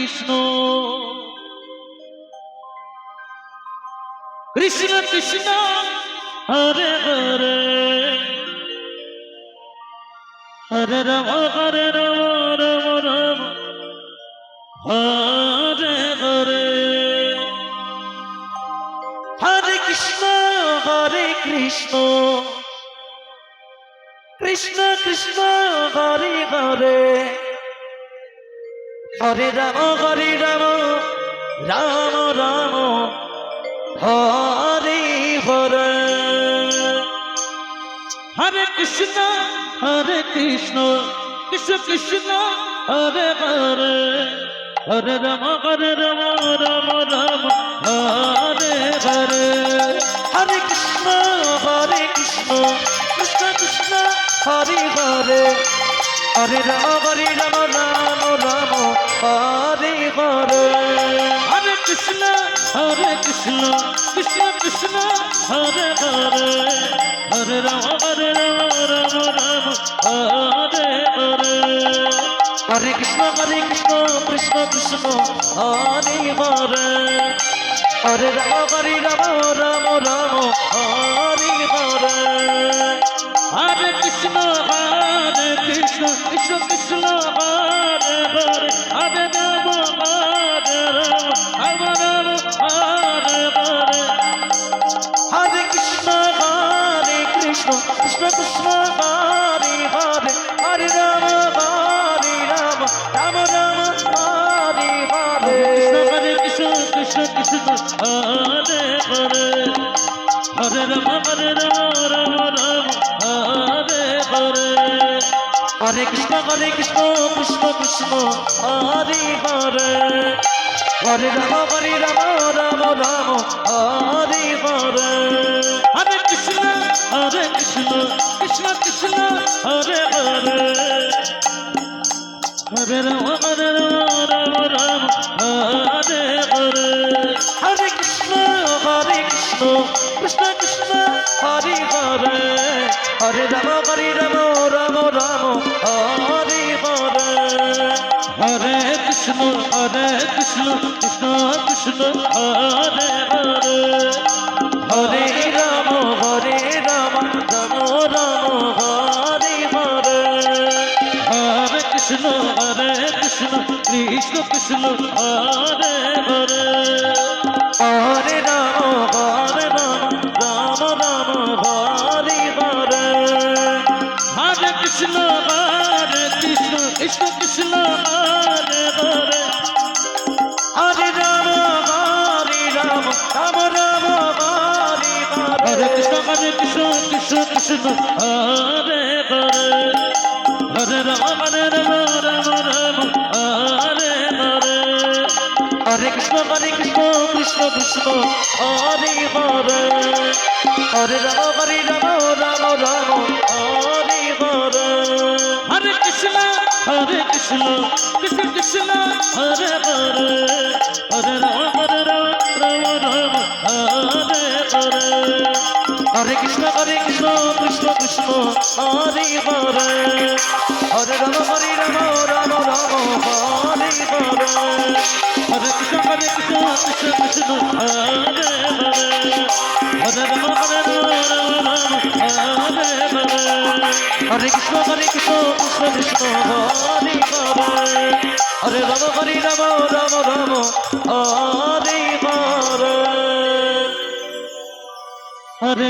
Krishna Krishna Krishna Hare Hare Hare Ram Ram Ram Hare Hare Hare Krishna Krishna Krishna Hare Hare Hare Ram Ram Ram Hare Hare Hare Krishna Krishna Krishna Hare Hare Hare Ram Ram Ram Hare Hare Hare Krishna Krishna Krishna Hare Hare Hare Ram Ram Ram Hare Hare Hare Krishna Krishna Krishna Hare Hare Hare Ram Ram Ram Hare Hare Hare Krishna Krishna Krishna Hare Hare Hare Ram Ram Ram Hare Hare Hare Krishna Krishna Krishna Hare Hare Hare Ram Ram Hare Hare Hare Krishna Krishna Krishna Hare Hare Hare Ram Ram Hare Hare Hare Krishna Krishna Hare Hare Hare Ram Ram Hare Hare Hare Krishna Krishna Krishna Hare Hare Hare Ram Ram Hare Hare Hare Krishna Krishna Krishna Hare Hare Hare Ram Ram Hare Hare Hare Krishna Krishna Krishna Hare Hare Hare Ram Ram Hare Hare Hare Krishna Krishna Krishna Hare Hare Hare Ram Ram Hare Hare Hare Krishna Krishna Krishna Hare Hare Hare Ram Ram Hare Hare Hare Krishna Krishna Krishna Hare Hare Hare Ram Ram Hare Hare Hare Krishna Krishna Hare Hare Hare Ram Ram Hare Hare Hare Krishna Krishna Krishna Hare Hare Hare Ram Ram Hare Hare Hare Krishna Krishna Krishna Hare Hare Hare Ram Ram Hare Hare Hare Krishna Krishna Krishna Hare Hare Hare Ram Ram Hare Hare Hare Krishna Krishna Hare Hare Hare Ram Ram Hare Hare Hare Krishna Krishna Krishna Hare Hare Hare Ram Ram Hare Hare Hare